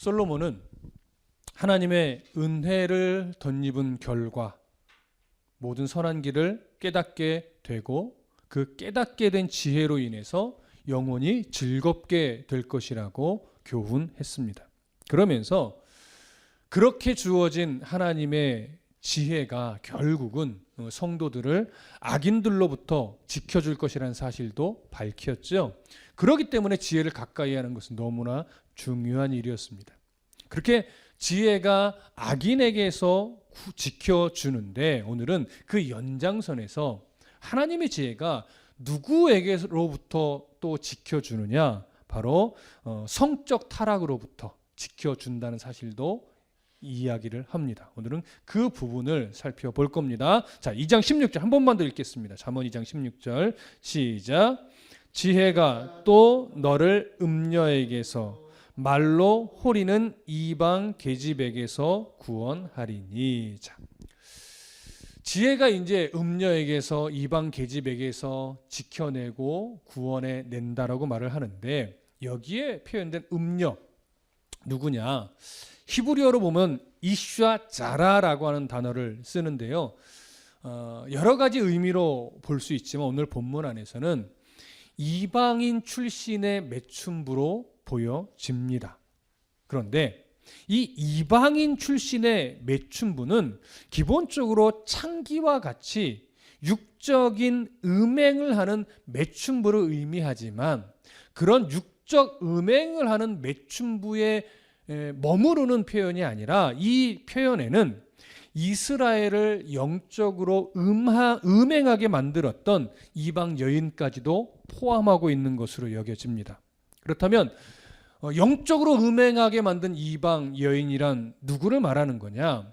솔로몬은 하나님의 은혜를 덧입은 결과 모든 선한 길을 깨닫게 되고 그 깨닫게 된 지혜로 인해서 영혼이 즐겁게 될 것이라고 교훈했습니다. 그러면서 그렇게 주어진 하나님의 지혜가 결국은 성도들을 악인들로부터 지켜줄 것이라는 사실도 밝혔죠. 그렇기 때문에 지혜를 가까이 하는 것은 너무나 중요한 일이었습니다. 그렇게 지혜가 악인에게서 지켜주는데 오늘은 그 연장선에서 하나님의 지혜가 누구에게로부터 또 지켜주느냐, 바로 성적 타락으로부터 지켜준다는 사실도 이야기를 합니다. 오늘은 그 부분을 살펴볼 겁니다. 자, 2장 16절 한 번만 더 읽겠습니다. 잠언 2장 16절 시작. 지혜가 또 너를 음녀에게서 말로 호리는 이방 계집에게서 구원하리니. 자, 지혜가 이제 음녀에게서 이방 계집에게서 지켜내고 구원해 낸다라고 말을 하는데 여기에 표현된 음녀 누구냐? 히브리어로 보면 이슈아 자라라고 하는 단어를 쓰는데요. 여러 가지 의미로 볼 수 있지만 오늘 본문 안에서는 이방인 출신의 매춘부로 보여집니다. 그런데 이 이방인 출신의 매춘부는 기본적으로 창기와 같이 육적인 음행을 하는 매춘부를 의미하지만 그런 육적 음행을 하는 매춘부에 머무르는 표현이 아니라 이 표현에는 이스라엘을 영적으로 음행하게 만들었던 이방 여인까지도 포함하고 있는 것으로 여겨집니다. 그렇다면 영적으로 음행하게 만든 이방 여인이란 누구를 말하는 거냐?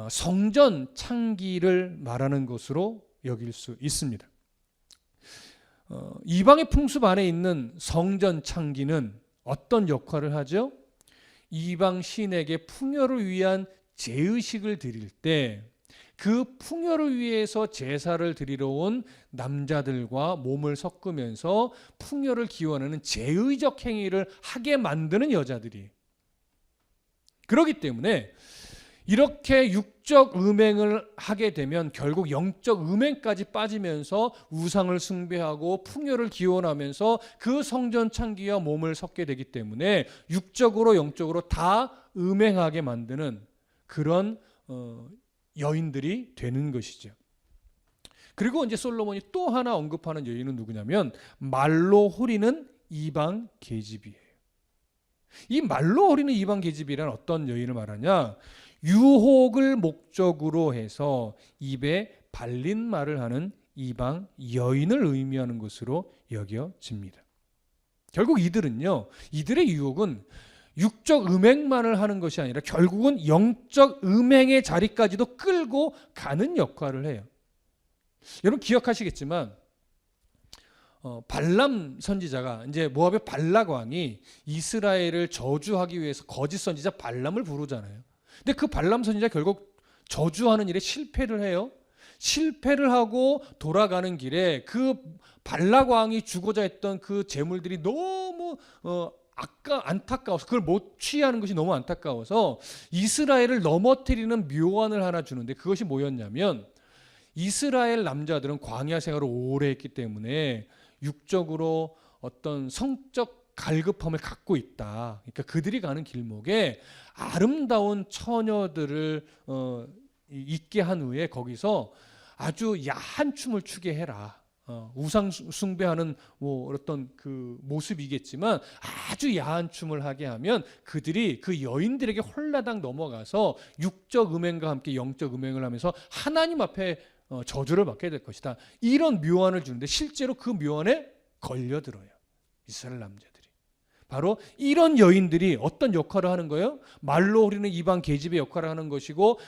성전 창기를 말하는 것으로 여길 수 있습니다. 이방의 풍습 안에 있는 성전 창기는 어떤 역할을 하죠? 이방 신에게 풍요를 위한 제의식을 드릴 때 그 풍요를 위해서 제사를 드리러 온 남자들과 몸을 섞으면서 풍요를 기원하는 제의적 행위를 하게 만드는 여자들이. 그렇기 때문에 이렇게 육적 음행을 하게 되면 결국 영적 음행까지 빠지면서 우상을 숭배하고 풍요를 기원하면서 그 성전 창기와 몸을 섞게 되기 때문에 육적으로 영적으로 다 음행하게 만드는 그런 여인들이 되는 것이죠. 그리고 이제 솔로몬이 또 하나 언급하는 여인은 누구냐면 말로 호리는 이방 계집이에요. 이 말로 호리는 이방 계집이란 어떤 여인을 말하냐? 유혹을 목적으로 해서 입에 발린 말을 하는 이방 여인을 의미하는 것으로 여겨집니다. 결국 이들은요, 이들의 유혹은 육적 음행만을 하는 것이 아니라 결국은 영적 음행의 자리까지도 끌고 가는 역할을 해요. 여러분 기억하시겠지만 발람 선지자가 이제 모압의 발락 왕이 이스라엘을 저주하기 위해서 거짓 선지자 발람을 부르잖아요. 근데 그 발람 선지자 결국 저주하는 일에 실패를 해요. 실패를 하고 돌아가는 길에 그 발락 왕이 주고자 했던 그 재물들이 너무 안타까워서 그걸 못 취하는 것이 너무 안타까워서 이스라엘을 넘어뜨리는 묘안을 하나 주는데 그것이 뭐였냐면 이스라엘 남자들은 광야 생활을 오래 했기 때문에 육적으로 어떤 성적 갈급함을 갖고 있다. 그러니까 그들이 가는 길목에 아름다운 처녀들을 있게 한 후에 거기서 아주 야한 춤을 추게 해라. 우상 숭배하는 어떤 그 모습이겠지만 아주 야한 춤을 하게 하면 그들이 그 여인들에게 홀라당 넘어가서 육적 음행과 함께 영적 음행을 하면서 하나님 앞에 저주를 받게 될 것이다. 이런 묘안을 주는데 실제로 그 묘안에 걸려들어요. 이스라엘 남자들이. 바로 이런 여인들이 어떤 역할을 하는 거예요? 말로 우리는 이방 계집의 역할을 하는 것이고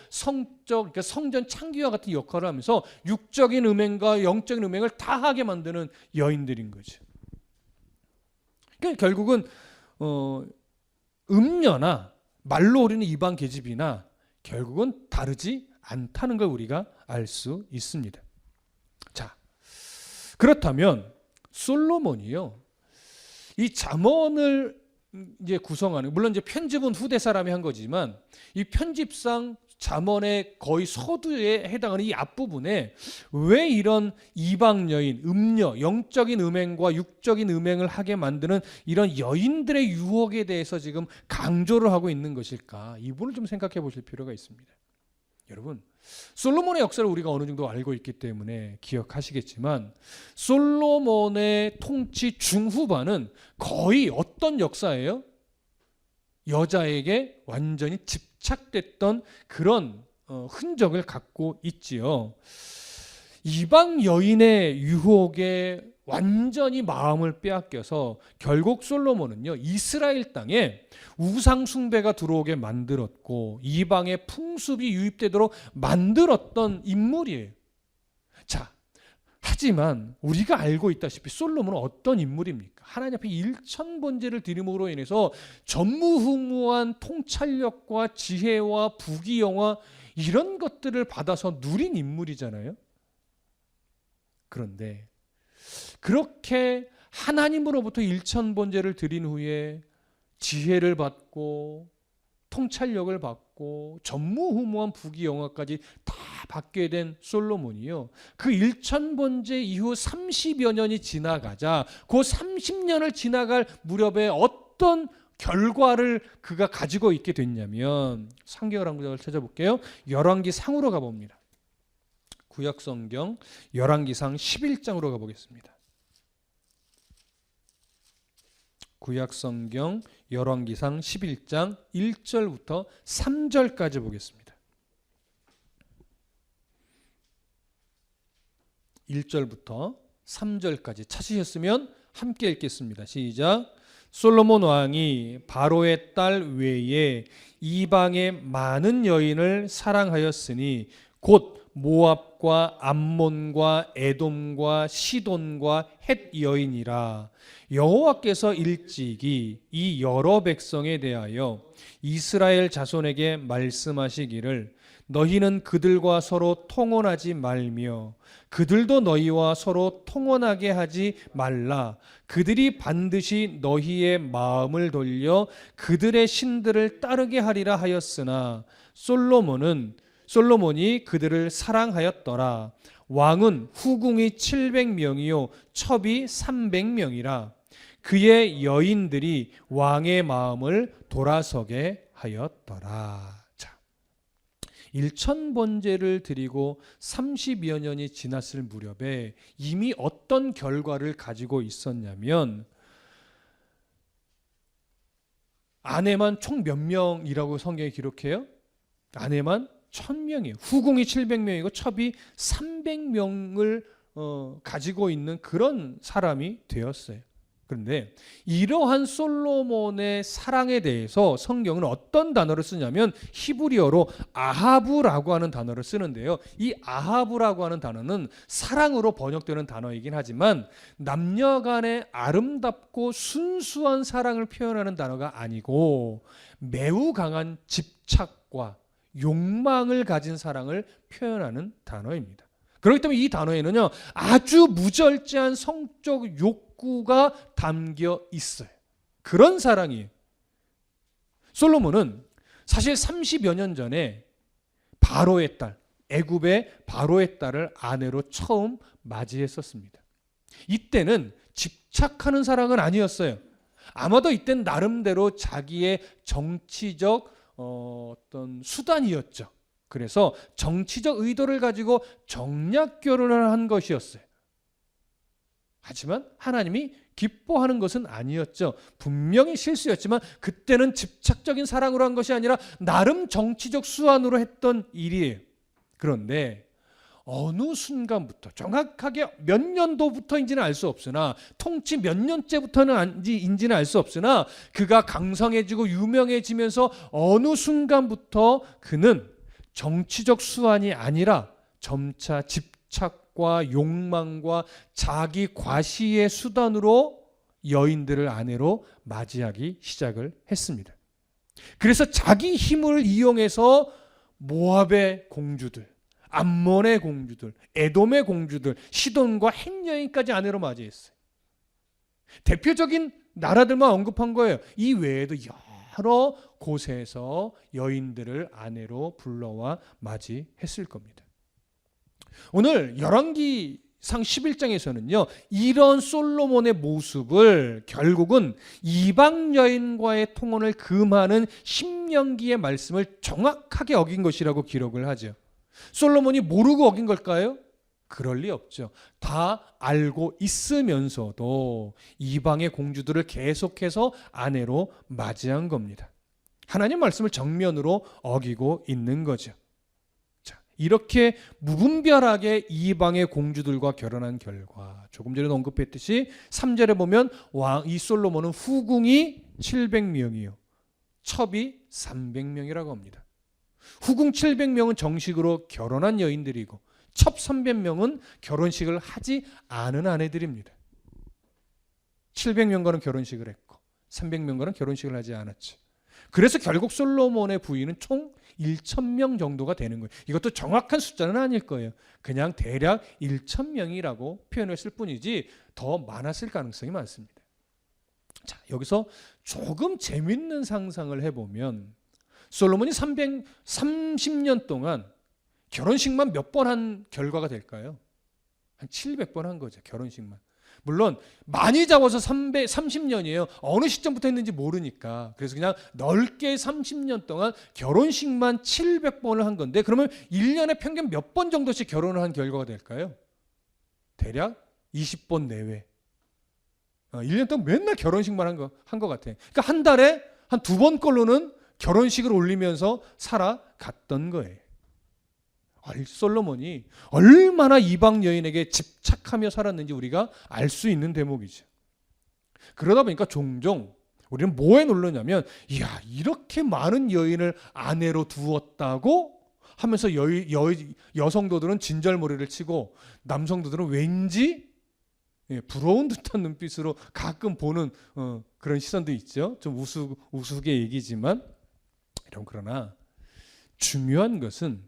그러니까 성전 창기와 같은 역할을 하면서 육적인 음행과 영적인 음행을 다 하게 만드는 여인들인 거죠. 그러니까 결국은 음녀나 말로 우리는 이방 계집이나 결국은 다르지 않다는 걸 우리가 알 수 있습니다. 자, 그렇다면 솔로몬이요, 이 잠언을 이제 구성하는, 물론 이제 편집은 후대 사람이 한 거지만 이 편집상 잠언의 거의 서두에 해당하는 이 앞부분에 왜 이런 이방 여인, 음녀, 영적인 음행과 육적인 음행을 하게 만드는 이런 여인들의 유혹에 대해서 지금 강조를 하고 있는 것일까? 이 부분을 좀 생각해 보실 필요가 있습니다. 여러분, 솔로몬의 역사를 우리가 어느 정도 알고 있기 때문에 기억하시겠지만 솔로몬의 통치 중후반은 거의 어떤 역사예요? 여자에게 완전히 집착됐던 그런 흔적을 갖고 있지요. 이방 여인의 유혹에 완전히 마음을 빼앗겨서 결국 솔로몬은요, 이스라엘 땅에 우상 숭배가 들어오게 만들었고 이방의 풍습이 유입되도록 만들었던 인물이에요. 자, 하지만 우리가 알고 있다시피 솔로몬은 어떤 인물입니까? 하나님 앞에 일천번제를 드림으로 인해서 전무후무한 통찰력과 지혜와 부귀영화 이런 것들을 받아서 누린 인물이잖아요. 그런데 그렇게 하나님으로부터 일천번제를 드린 후에 지혜를 받고 통찰력을 받고 전무후무한 부귀영화까지 다 받게 된 솔로몬이요, 그 일천번제 이후 30여 년이 지나가자 그 30년을 지나갈 무렵에 어떤 결과를 그가 가지고 있게 됐냐면, 성경을 한 구절을 찾아볼게요. 열왕기상으로 가봅니다. 구약성경 열왕기상 11장으로 가보겠습니다. 구약성경 열왕기상 11장 1절부터 3절까지 보겠습니다. 1절부터 3절까지 찾으셨으면 함께 읽겠습니다. 시작. 솔로몬 왕이 바로의 딸 외에 이방의 많은 여인을 사랑하였으니 곧 모압과 암몬과 에돔과 시돈과 헷 여인이라. 여호와께서 일찍이 이 여러 백성에 대하여 이스라엘 자손에게 말씀하시기를 너희는 그들과 서로 통혼하지 말며 그들도 너희와 서로 통혼하게 하지 말라. 그들이 반드시 너희의 마음을 돌려 그들의 신들을 따르게 하리라 하였으나 솔로몬이 그들을 사랑하였더라. 왕은 후궁이 700명이요 첩이 300명이라. 그의 여인들이 왕의 마음을 돌아서게 하였더라. 자, 일천번제를 드리고 30여 년이 지났을 무렵에 이미 어떤 결과를 가지고 있었냐면, 아내만 총 몇 명이라고 성경이 기록해요? 아내만 1000명이에요. 후궁이 700명이고 첩이 300명을 가지고 있는 그런 사람이 되었어요. 그런데 이러한 솔로몬의 사랑에 대해서 성경은 어떤 단어를 쓰냐면 히브리어로 아하브라고 하는 단어를 쓰는데요. 이 아하브라고 하는 단어는 사랑으로 번역되는 단어이긴 하지만 남녀 간의 아름답고 순수한 사랑을 표현하는 단어가 아니고 매우 강한 집착과 욕망을 가진 사랑을 표현하는 단어입니다. 그렇기 때문에 이 단어에는요, 아주 무절제한 성적 욕구가 담겨 있어요. 그런 사랑이에요. 솔로몬은 사실 30여 년 전에 바로의 딸, 애굽의 바로의 딸을 아내로 처음 맞이했었습니다. 이때는 집착하는 사랑은 아니었어요. 아마도 이때는 나름대로 자기의 정치적 어떤 수단이었죠. 그래서 정치적 의도를 가지고 정략 결혼을 한 것이었어요. 하지만 하나님이 기뻐하는 것은 아니었죠. 분명히 실수였지만 그때는 집착적인 사랑으로 한 것이 아니라 나름 정치적 수완으로 했던 일이에요. 그런데 어느 순간부터, 정확하게 몇 년도부터인지는 알 수 없으나, 통치 몇 년째부터인지는 알 수 없으나, 그가 강성해지고 유명해지면서 어느 순간부터 그는 정치적 수완이 아니라 점차 집착과 욕망과 자기 과시의 수단으로 여인들을 아내로 맞이하기 시작을 했습니다. 그래서 자기 힘을 이용해서 모압의 공주들, 암몬의 공주들, 에돔의 공주들, 시돈과 헷 여인까지 아내로 맞이했어요. 대표적인 나라들만 언급한 거예요. 이 외에도 여러 곳에서 여인들을 아내로 불러와 맞이했을 겁니다. 오늘 열왕기상 11장에서는요, 이런 솔로몬의 모습을 결국은 이방 여인과의 통혼을 금하는 신명기의 말씀을 정확하게 어긴 것이라고 기록을 하죠. 솔로몬이 모르고 어긴 걸까요? 그럴 리 없죠. 다 알고 있으면서도 이방의 공주들을 계속해서 아내로 맞이한 겁니다. 하나님 말씀을 정면으로 어기고 있는 거죠. 자, 이렇게 무분별하게 이방의 공주들과 결혼한 결과, 조금 전에 언급했듯이 3절에 보면 이 솔로몬은 후궁이 700명이요 첩이 300명이라고 합니다. 후궁 700명은 정식으로 결혼한 여인들이고 첩 300명은 결혼식을 하지 않은 아내들입니다. 700명과는 결혼식을 했고 300명과는 결혼식을 하지 않았죠. 그래서 결국 솔로몬의 부인은 총 1,000명 정도가 되는 거예요. 이것도 정확한 숫자는 아닐 거예요. 그냥 대략 1,000명이라고 표현했을 뿐이지 더 많았을 가능성이 많습니다. 자, 여기서 조금 재밌는 상상을 해보면 솔로몬이 330년 동안 결혼식만 몇 번 한 결과가 될까요? 한 700번 한 거죠. 결혼식만. 물론 많이 잡아서 330년이에요. 어느 시점부터 했는지 모르니까. 그래서 그냥 넓게 30년 동안 결혼식만 700번을 한 건데, 그러면 1년에 평균 몇 번 정도씩 결혼을 한 결과가 될까요? 대략 20번 내외. 1년 동안 맨날 결혼식만 한 것 같아요. 그러니까 한 달에 한 2번 걸로는 결혼식을 올리면서 살아갔던 거예요. 솔로몬이 얼마나 이방 여인에게 집착하며 살았는지 우리가 알 수 있는 대목이죠. 그러다 보니까 종종 우리는 뭐에 놀라냐면, 이야, 이렇게 많은 여인을 아내로 두었다고 하면서 여성도들은 진절머리를 치고 남성도들은 왠지 부러운 듯한 눈빛으로 가끔 보는 그런 시선도 있죠. 좀 우스개 얘기지만, 그러나 중요한 것은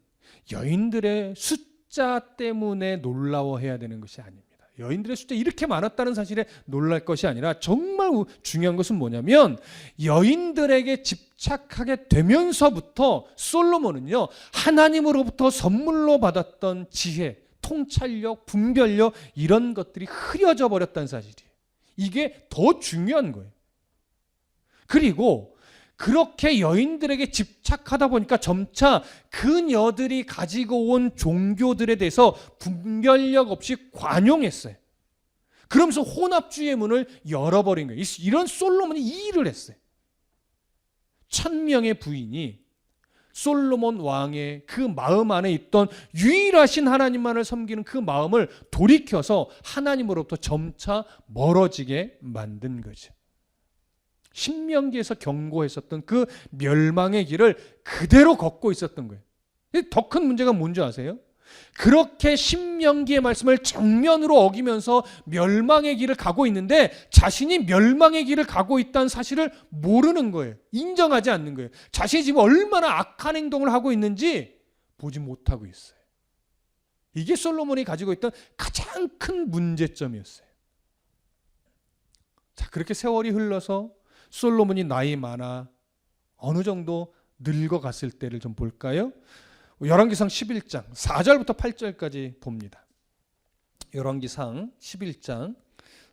여인들의 숫자 때문에 놀라워해야 되는 것이 아닙니다. 여인들의 숫자 이렇게 많았다는 사실에 놀랄 것이 아니라 정말 중요한 것은 뭐냐면, 여인들에게 집착하게 되면서부터 솔로몬은요, 하나님으로부터 선물로 받았던 지혜, 통찰력, 분별력, 이런 것들이 흐려져 버렸다는 사실이에요. 이게 더 중요한 거예요. 그리고 그렇게 여인들에게 집착하다 보니까 점차 그녀들이 가지고 온 종교들에 대해서 분별력 없이 관용했어요. 그러면서 혼합주의의 문을 열어버린 거예요. 이런 솔로몬이 이 일을 했어요. 1,000명의 부인이 솔로몬 왕의 그 마음 안에 있던 유일하신 하나님만을 섬기는 그 마음을 돌이켜서 하나님으로부터 점차 멀어지게 만든 거죠. 신명기에서 경고했었던 그 멸망의 길을 그대로 걷고 있었던 거예요. 더 큰 문제가 뭔지 아세요? 그렇게 신명기의 말씀을 정면으로 어기면서 멸망의 길을 가고 있는데 자신이 멸망의 길을 가고 있다는 사실을 모르는 거예요. 인정하지 않는 거예요. 자신이 지금 얼마나 악한 행동을 하고 있는지 보지 못하고 있어요. 이게 솔로몬이 가지고 있던 가장 큰 문제점이었어요. 자, 그렇게 세월이 흘러서 솔로몬이 나이 많아 어느 정도 늙어갔을 때를 좀 볼까요? 열왕기상 11장 4절부터 8절까지 봅니다. 열왕기상 11장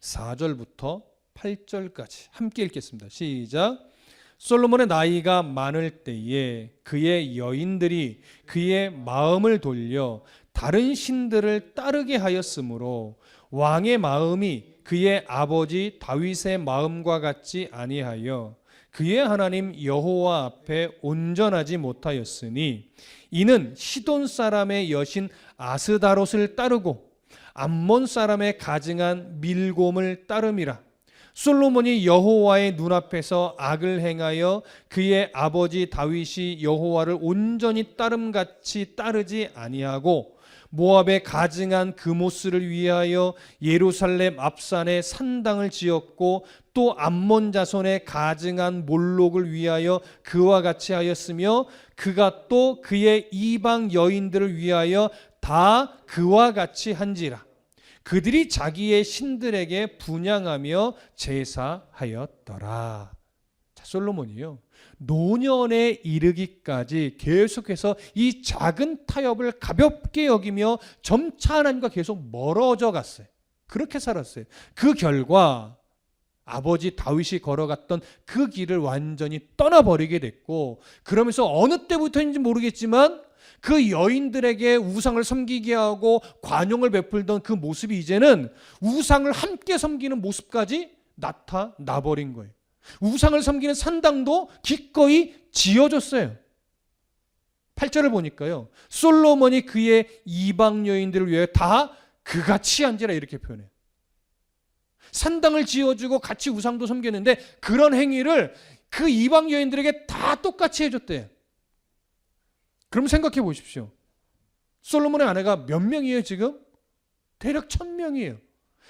4절부터 8절까지 함께 읽겠습니다. 시작. 솔로몬의 나이가 많을 때에 그의 여인들이 그의 마음을 돌려 다른 신들을 따르게 하였으므로 왕의 마음이 그의 아버지 다윗의 마음과 같지 아니하여 그의 하나님 여호와 앞에 온전하지 못하였으니 이는 시돈 사람의 여신 아스다롯을 따르고 암몬 사람의 가증한 밀곰을 따름이라. 솔로몬이 여호와의 눈앞에서 악을 행하여 그의 아버지 다윗이 여호와를 온전히 따름같이 따르지 아니하고 모압의 가증한 그모스를 위하여 예루살렘 앞산에 산당을 지었고 또 암몬 자손의 가증한 몰록을 위하여 그와 같이 하였으며 그가 또 그의 이방 여인들을 위하여 다 그와 같이 한지라. 그들이 자기의 신들에게 분향하며 제사하였더라. 자, 솔로몬이요, 노년에 이르기까지 계속해서 이 작은 타협을 가볍게 여기며 점차 하나님과 계속 멀어져 갔어요. 그렇게 살았어요. 그 결과 아버지 다윗이 걸어갔던 그 길을 완전히 떠나버리게 됐고, 그러면서 어느 때부터인지 모르겠지만 그 여인들에게 우상을 섬기게 하고 관용을 베풀던 그 모습이 이제는 우상을 함께 섬기는 모습까지 나타나 버린 거예요. 우상을 섬기는 산당도 기꺼이 지어줬어요. 8절을 보니까요, 솔로몬이 그의 이방 여인들을 위해 다 그같이 한지라 이렇게 표현해요. 산당을 지어주고 같이 우상도 섬겼는데 그런 행위를 그 이방 여인들에게 다 똑같이 해줬대요. 그럼 생각해 보십시오. 솔로몬의 아내가 몇 명이에요 지금? 대략 1000명이에요.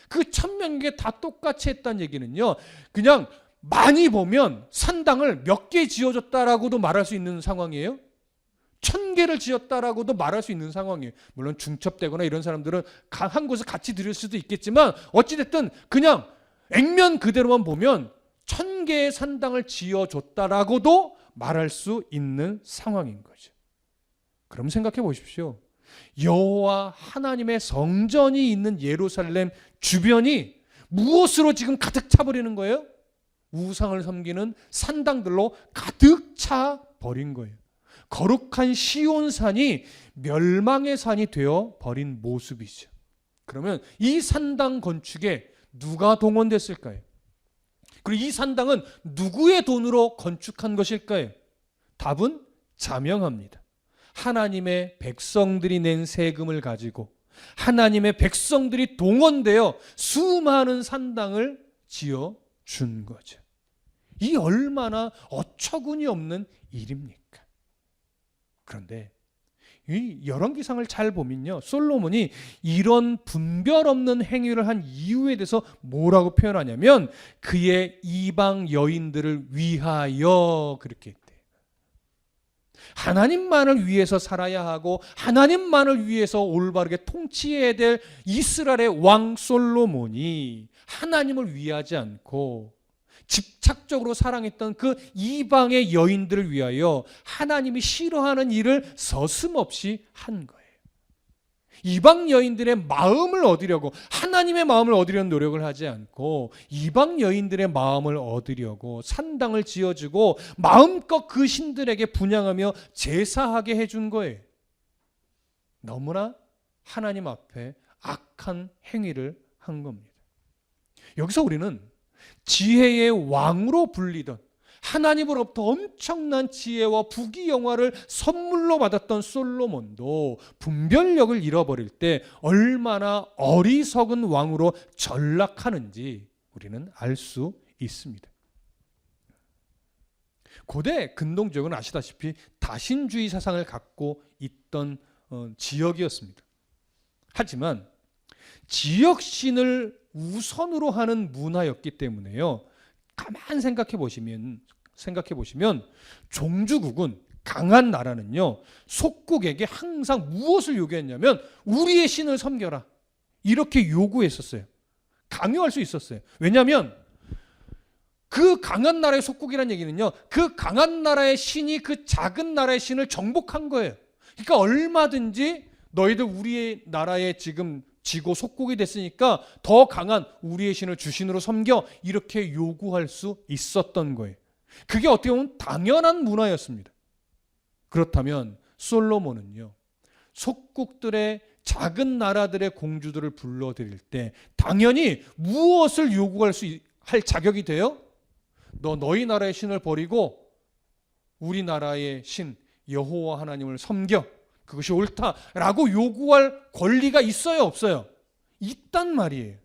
그 1000명에게 다 똑같이 했다는 얘기는요, 그냥 많이 보면 산당을 몇 개 지어줬다라고도 말할 수 있는 상황이에요. 1000개를 지었다라고도 말할 수 있는 상황이에요. 물론 중첩되거나 이런 사람들은 한 곳에 같이 드릴 수도 있겠지만 어찌됐든 그냥 액면 그대로만 보면 1000개의 산당을 지어줬다라고도 말할 수 있는 상황인 거죠. 그럼 생각해 보십시오. 여호와 하나님의 성전이 있는 예루살렘 주변이 무엇으로 지금 가득 차버리는 거예요? 우상을 섬기는 산당들로 가득 차 버린 거예요. 거룩한 시온산이 멸망의 산이 되어 버린 모습이죠. 그러면 이 산당 건축에 누가 동원됐을까요? 그리고 이 산당은 누구의 돈으로 건축한 것일까요? 답은 자명합니다. 하나님의 백성들이 낸 세금을 가지고 하나님의 백성들이 동원되어 수많은 산당을 지어 준 거죠. 이 얼마나 어처구니 없는 일입니까? 그런데 이 열왕기상을 잘 보면요, 솔로몬이 이런 분별 없는 행위를 한 이유에 대해서 뭐라고 표현하냐면 그의 이방 여인들을 위하여 그렇게 했대요. 하나님만을 위해서 살아야 하고 하나님만을 위해서 올바르게 통치해야 될 이스라엘의 왕 솔로몬이 하나님을 위하지 않고 집착적으로 사랑했던 그 이방의 여인들을 위하여 하나님이 싫어하는 일을 서슴없이 한 거예요. 이방 여인들의 마음을 얻으려고, 하나님의 마음을 얻으려는 노력을 하지 않고 이방 여인들의 마음을 얻으려고 산당을 지어주고 마음껏 그 신들에게 분향하며 제사하게 해준 거예요. 너무나 하나님 앞에 악한 행위를 한 겁니다. 여기서 우리는 지혜의 왕으로 불리던, 하나님으로부터 엄청난 지혜와 부귀영화를 선물로 받았던 솔로몬도 분별력을 잃어버릴 때 얼마나 어리석은 왕으로 전락하는지 우리는 알 수 있습니다. 고대 근동지역은 아시다시피 다신주의 사상을 갖고 있던 지역이었습니다. 하지만 지역신을 우선으로 하는 문화였기 때문에요, 가만 생각해 보시면 종주국은, 강한 나라는요, 속국에게 항상 무엇을 요구했냐면 우리의 신을 섬겨라, 이렇게 요구했었어요. 강요할 수 있었어요. 왜냐하면 그 강한 나라의 속국이라는 얘기는요, 그 강한 나라의 신이 그 작은 나라의 신을 정복한 거예요. 그러니까 얼마든지 너희들 우리의 나라에 지금 지고 속국이 됐으니까 더 강한 우리의 신을 주신으로 섬겨, 이렇게 요구할 수 있었던 거예요. 그게 어떻게 보면 당연한 문화였습니다. 그렇다면 솔로몬은요, 속국들의 작은 나라들의 공주들을 불러들일 때 당연히 무엇을 요구할 할 자격이 돼요? 너희 나라의 신을 버리고 우리나라의 신 여호와 하나님을 섬겨, 그것이 옳다라고 요구할 권리가 있어요, 없어요? 있단 말이에요.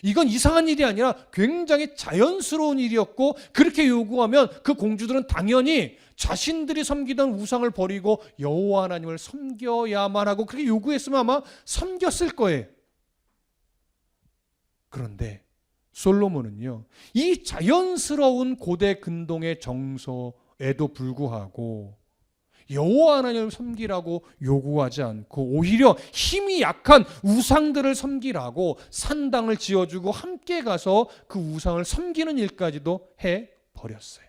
이건 이상한 일이 아니라 굉장히 자연스러운 일이었고, 그렇게 요구하면 그 공주들은 당연히 자신들이 섬기던 우상을 버리고 여호와 하나님을 섬겨야만 하고, 그렇게 요구했으면 아마 섬겼을 거예요. 그런데 솔로몬은요, 이 자연스러운 고대 근동의 정서에도 불구하고 여호와 하나님을 섬기라고 요구하지 않고 오히려 힘이 약한 우상들을 섬기라고 산당을 지어주고 함께 가서 그 우상을 섬기는 일까지도 해버렸어요.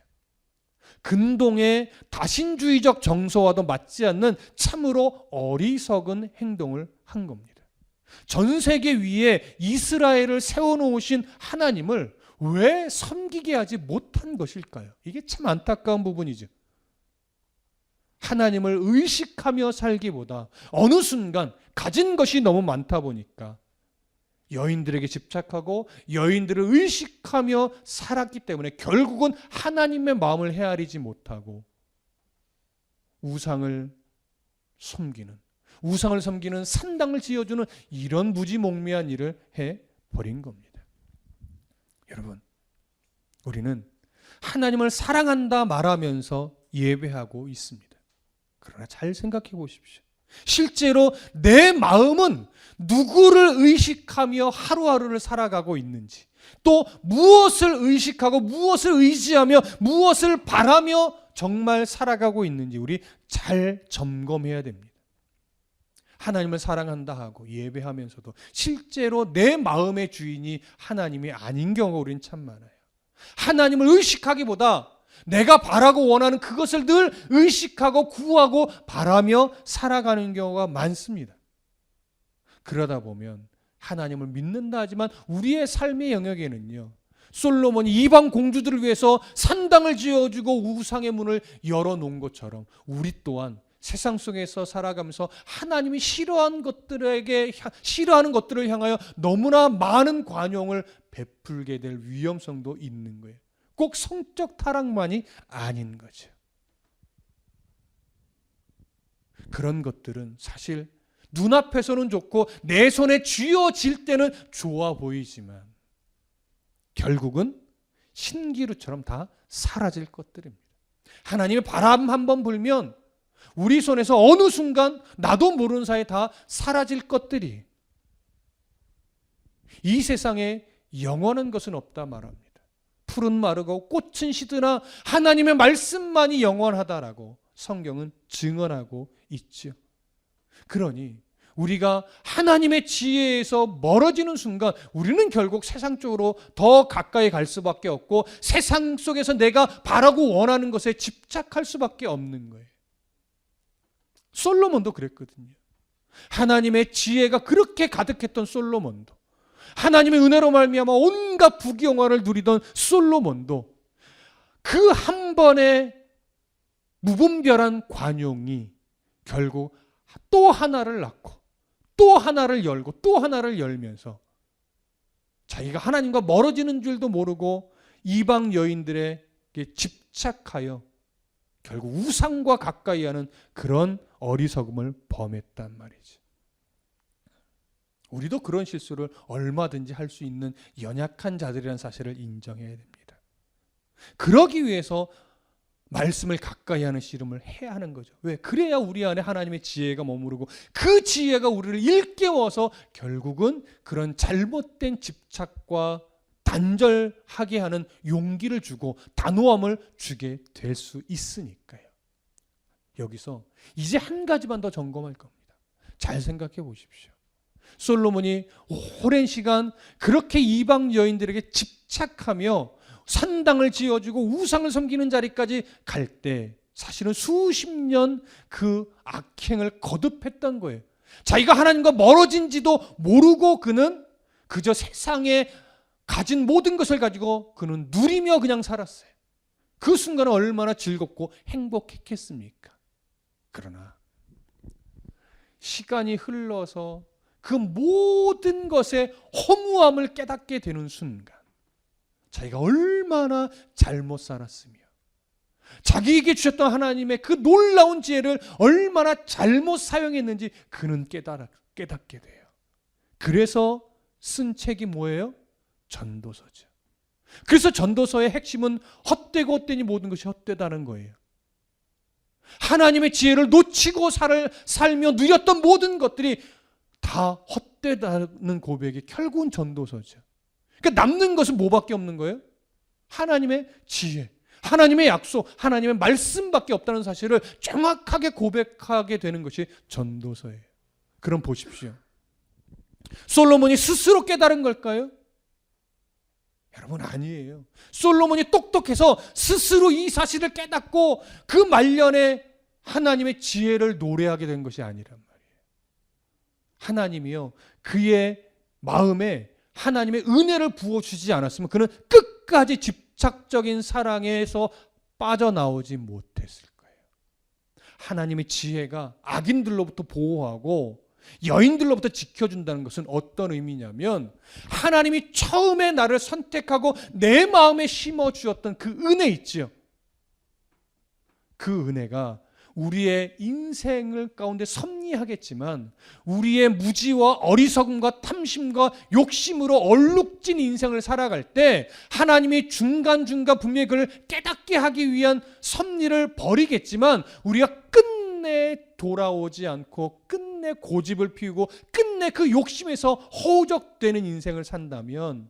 근동의 다신주의적 정서와도 맞지 않는 참으로 어리석은 행동을 한 겁니다. 전 세계 위에 이스라엘을 세워놓으신 하나님을 왜 섬기게 하지 못한 것일까요? 이게 참 안타까운 부분이죠. 하나님을 의식하며 살기보다 어느 순간 가진 것이 너무 많다 보니까 여인들에게 집착하고 여인들을 의식하며 살았기 때문에 결국은 하나님의 마음을 헤아리지 못하고 우상을 섬기는 산당을 지어주는 이런 무지몽매한 일을 해버린 겁니다. 여러분, 우리는 하나님을 사랑한다 말하면서 예배하고 있습니다. 그러나 잘 생각해 보십시오. 실제로 내 마음은 누구를 의식하며 하루하루를 살아가고 있는지, 또 무엇을 의식하고 무엇을 의지하며 무엇을 바라며 정말 살아가고 있는지 우리 잘 점검해야 됩니다. 하나님을 사랑한다 하고 예배하면서도 실제로 내 마음의 주인이 하나님이 아닌 경우가 우리는 참 많아요. 하나님을 의식하기보다 내가 바라고 원하는 그것을 늘 의식하고 구하고 바라며 살아가는 경우가 많습니다. 그러다 보면 하나님을 믿는다 하지만 우리의 삶의 영역에는요, 솔로몬이 이방 공주들을 위해서 산당을 지어주고 우상의 문을 열어놓은 것처럼 우리 또한 세상 속에서 살아가면서 하나님이 싫어하는 것들을 향하여 너무나 많은 관용을 베풀게 될 위험성도 있는 거예요. 꼭 성적 타락만이 아닌 거죠. 그런 것들은 사실 눈앞에서는 좋고 내 손에 쥐어질 때는 좋아 보이지만 결국은 신기루처럼 다 사라질 것들입니다. 하나님의 바람 한번 불면 우리 손에서 어느 순간 나도 모르는 사이에 다 사라질 것들이, 이 세상에 영원한 것은 없다 말합니다. 풀은 마르고 꽃은 시드나 하나님의 말씀만이 영원하다라고 성경은 증언하고 있죠. 그러니 우리가 하나님의 지혜에서 멀어지는 순간 우리는 결국 세상 쪽으로 더 가까이 갈 수밖에 없고 세상 속에서 내가 바라고 원하는 것에 집착할 수밖에 없는 거예요. 솔로몬도 그랬거든요. 하나님의 지혜가 그렇게 가득했던 솔로몬도, 하나님의 은혜로 말미암아 온갖 부귀영화를 누리던 솔로몬도 그 한 번의 무분별한 관용이 결국 또 하나를 낳고 또 하나를 열고 또 하나를 열면서 자기가 하나님과 멀어지는 줄도 모르고 이방 여인들에게 집착하여 결국 우상과 가까이 하는 그런 어리석음을 범했단 말이지. 우리도 그런 실수를 얼마든지 할 수 있는 연약한 자들이라는 사실을 인정해야 됩니다. 그러기 위해서 말씀을 가까이 하는 씨름을 해야 하는 거죠. 왜? 그래야 우리 안에 하나님의 지혜가 머무르고 그 지혜가 우리를 일깨워서 결국은 그런 잘못된 집착과 단절하게 하는 용기를 주고 단호함을 주게 될 수 있으니까요. 여기서 이제 한 가지만 더 점검할 겁니다. 잘 생각해 보십시오. 솔로몬이 오랜 시간 그렇게 이방 여인들에게 집착하며 산당을 지어주고 우상을 섬기는 자리까지 갈 때 사실은 수십 년 그 악행을 거듭했던 거예요. 자기가 하나님과 멀어진지도 모르고 그는 그저 세상에 가진 모든 것을 가지고 그는 누리며 그냥 살았어요. 그 순간은 얼마나 즐겁고 행복했겠습니까? 그러나 시간이 흘러서 그 모든 것의 허무함을 깨닫게 되는 순간 자기가 얼마나 잘못 살았으며 자기에게 주셨던 하나님의 그 놀라운 지혜를 얼마나 잘못 사용했는지 그는 깨닫게 돼요. 그래서 쓴 책이 뭐예요? 전도서죠. 그래서 전도서의 핵심은 헛되고 헛되니 모든 것이 헛되다는 거예요. 하나님의 지혜를 놓치고 살며 누렸던 모든 것들이 다 헛되다는 고백이 결국은 전도서죠. 그러니까 남는 것은 뭐밖에 없는 거예요? 하나님의 지혜, 하나님의 약속, 하나님의 말씀밖에 없다는 사실을 정확하게 고백하게 되는 것이 전도서예요. 그럼 보십시오. 솔로몬이 스스로 깨달은 걸까요? 여러분, 아니에요. 솔로몬이 똑똑해서 스스로 이 사실을 깨닫고 그 말년에 하나님의 지혜를 노래하게 된 것이 아니란 말이에요. 하나님이요, 그의 마음에 하나님의 은혜를 부어주지 않았으면 그는 끝까지 집착적인 사랑에서 빠져나오지 못했을 거예요. 하나님의 지혜가 악인들로부터 보호하고 여인들로부터 지켜준다는 것은 어떤 의미냐면, 하나님이 처음에 나를 선택하고 내 마음에 심어주었던 그 은혜 있지요. 그 은혜가 우리의 인생을 가운데 섭리하겠지만 우리의 무지와 어리석음과 탐심과 욕심으로 얼룩진 인생을 살아갈 때 하나님이 중간중간 분명히 그를 깨닫게 하기 위한 섭리를 벌이겠지만, 우리가 끝내 돌아오지 않고 끝내 고집을 피우고 끝내 그 욕심에서 허우적대는 인생을 산다면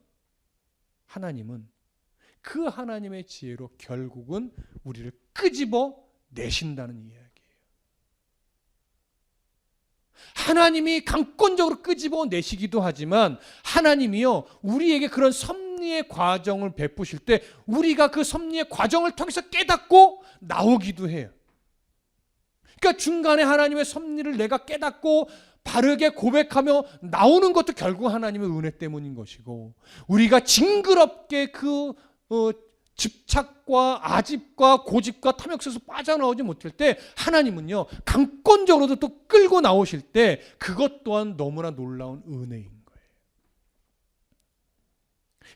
하나님은 그 하나님의 지혜로 결국은 우리를 끄집어 내신다는 이야기예요. 하나님이 강권적으로 끄집어 내시기도 하지만 하나님이요, 우리에게 그런 섭리의 과정을 베푸실 때 우리가 그 섭리의 과정을 통해서 깨닫고 나오기도 해요. 그러니까 중간에 하나님의 섭리를 내가 깨닫고 바르게 고백하며 나오는 것도 결국 하나님의 은혜 때문인 것이고, 우리가 징그럽게 그 집착과 아집과 고집과 탐욕 속에서 빠져나오지 못할 때 하나님은요, 강권적으로도 또 끌고 나오실 때 그것 또한 너무나 놀라운 은혜인 거예요.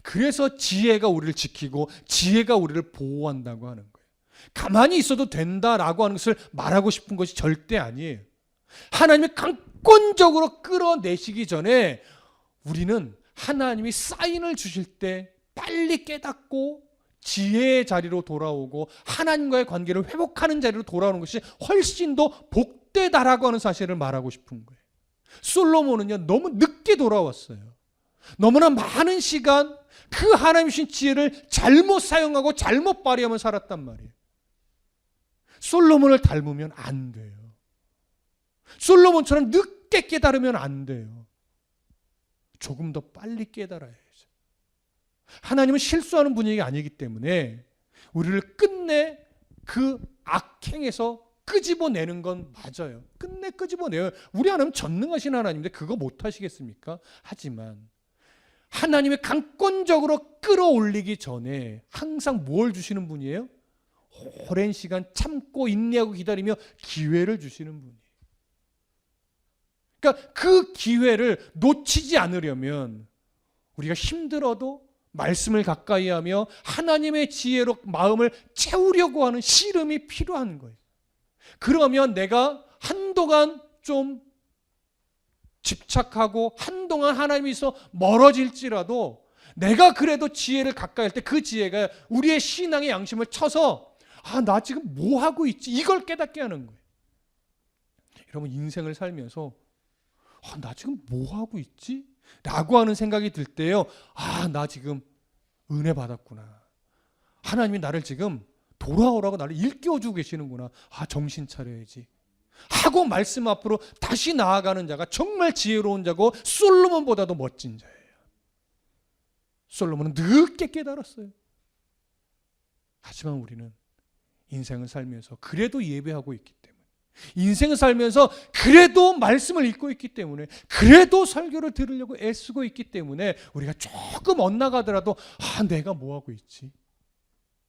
그래서 지혜가 우리를 지키고 지혜가 우리를 보호한다고 하는 거예요. 가만히 있어도 된다라고 하는 것을 말하고 싶은 것이 절대 아니에요. 하나님이 강권적으로 끌어내시기 전에 우리는 하나님이 사인을 주실 때 빨리 깨닫고 지혜의 자리로 돌아오고 하나님과의 관계를 회복하는 자리로 돌아오는 것이 훨씬 더 복되다라고 하는 사실을 말하고 싶은 거예요. 솔로몬은요, 너무 늦게 돌아왔어요. 너무나 많은 시간 그 하나님 주신 지혜를 잘못 사용하고 잘못 발휘하며 살았단 말이에요. 솔로몬을 닮으면 안 돼요. 솔로몬처럼 늦게 깨달으면 안 돼요. 조금 더 빨리 깨달아야죠. 하나님은 실수하는 분이 아니기 때문에 우리를 끝내 그 악행에서 끄집어내는 건 맞아요. 끝내 끄집어내요. 우리 하나님 전능하신 하나님인데 그거 못하시겠습니까? 하지만 하나님의 강권적으로 끌어올리기 전에 항상 뭘 주시는 분이에요? 오랜 시간 참고 인내하고 기다리며 기회를 주시는 분이에요. 그러니까 그 기회를 놓치지 않으려면 우리가 힘들어도 말씀을 가까이 하며 하나님의 지혜로 마음을 채우려고 하는 씨름이 필요한 거예요. 그러면 내가 한동안 좀 집착하고 한동안 하나님에서 멀어질지라도 내가 그래도 지혜를 가까이 할 때 그 지혜가 우리의 신앙의 양심을 쳐서 나 지금 뭐 하고 있지? 이걸 깨닫게 하는 거예요. 여러분, 인생을 살면서 나 지금 뭐 하고 있지? 라고 하는 생각이 들 때요, 나 지금 은혜 받았구나. 하나님이 나를 지금 돌아오라고 나를 일깨워주고 계시는구나. 정신 차려야지 하고 말씀 앞으로 다시 나아가는 자가 정말 지혜로운 자고 솔로몬보다도 멋진 자예요. 솔로몬은 늦게 깨달았어요. 하지만 우리는 인생을 살면서 그래도 예배하고 있기 때문에, 인생을 살면서 그래도 말씀을 읽고 있기 때문에, 그래도 설교를 들으려고 애쓰고 있기 때문에 우리가 조금 엇나가더라도 내가 뭐하고 있지?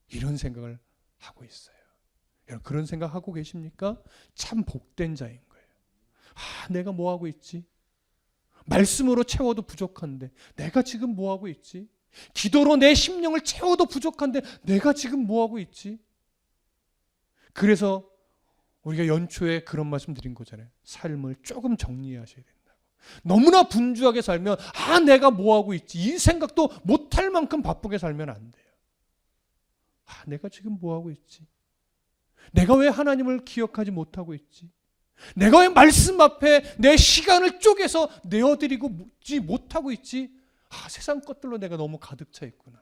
이런 생각을 하고 있어요. 여러분, 그런 생각하고 계십니까? 참 복된 자인 거예요. 내가 뭐하고 있지? 말씀으로 채워도 부족한데 내가 지금 뭐하고 있지? 기도로 내 심령을 채워도 부족한데 내가 지금 뭐하고 있지? 그래서 우리가 연초에 그런 말씀 드린 거잖아요. 삶을 조금 정리하셔야 된다고. 너무나 분주하게 살면 내가 뭐하고 있지? 이 생각도 못할 만큼 바쁘게 살면 안 돼요. 내가 지금 뭐하고 있지? 내가 왜 하나님을 기억하지 못하고 있지? 내가 왜 말씀 앞에 내 시간을 쪼개서 내어드리지 못하고 있지? 세상 것들로 내가 너무 가득 차 있구나.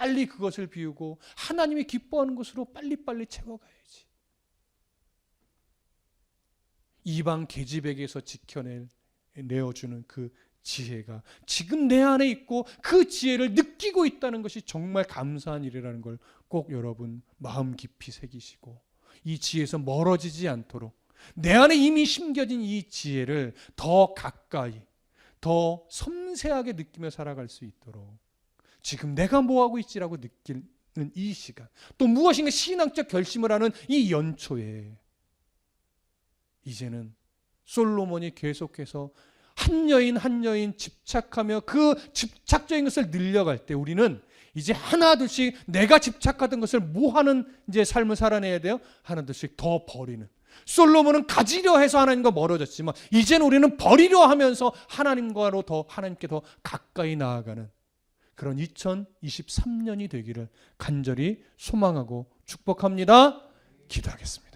빨리 그것을 비우고 하나님이 기뻐하는 것으로 빨리빨리 채워가야지. 이방 계집에게서 지켜내어주는 그 지혜가 지금 내 안에 있고 그 지혜를 느끼고 있다는 것이 정말 감사한 일이라는 걸 꼭 여러분 마음 깊이 새기시고 이 지혜에서 멀어지지 않도록 내 안에 이미 심겨진 이 지혜를 더 가까이 더 섬세하게 느끼며 살아갈 수 있도록 지금 내가 뭐하고 있지라고 느끼는 이 시간, 또 무엇인가 신앙적 결심을 하는 이 연초에 이제는 솔로몬이 계속해서 한 여인 집착하며 그 집착적인 것을 늘려갈 때 우리는 이제 하나 둘씩 내가 집착하던 것을 뭐 하는 이제 삶을 살아내야 돼요? 하나 둘씩 더 버리는. 솔로몬은 가지려 해서 하나님과 멀어졌지만 이제는 우리는 버리려 하면서 하나님께 더 가까이 나아가는 그런 2023년이 되기를 간절히 소망하고 축복합니다. 기도하겠습니다.